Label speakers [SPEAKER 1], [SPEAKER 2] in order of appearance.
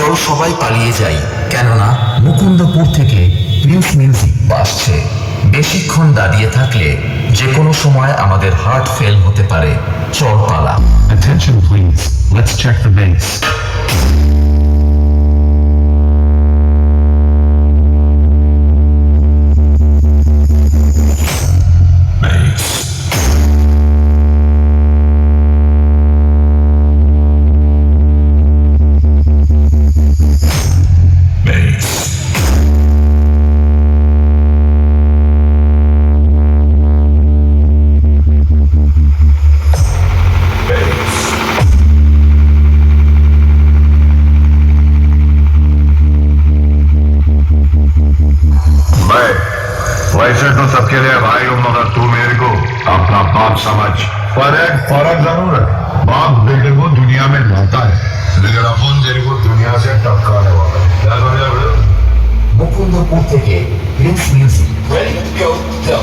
[SPEAKER 1] চল সবাই পালিয়ে যাই, কেননা মুকুন্দপুর থেকে প্রিন্স মিউজিক আসছে। বেশিক্ষণ দাঁড়িয়ে থাকলে যে কোনো সময় আমাদের হার্ট ফেল হতে পারে। চল পালা।
[SPEAKER 2] Attention please, let's check the base.
[SPEAKER 3] वैसे तो सबके लिए भाई हूं, मगर तू मेरे को अपना बाप समझ। पर एक फर्क जरूर है, बाप बेटे को दुनिया में लाता है, लेकिन अपन तेरे को दुनिया से टपकाने वाला है। क्या समझा बेटा?
[SPEAKER 1] মুকুন্দপুর থেকে Prince music. Ready, go, go.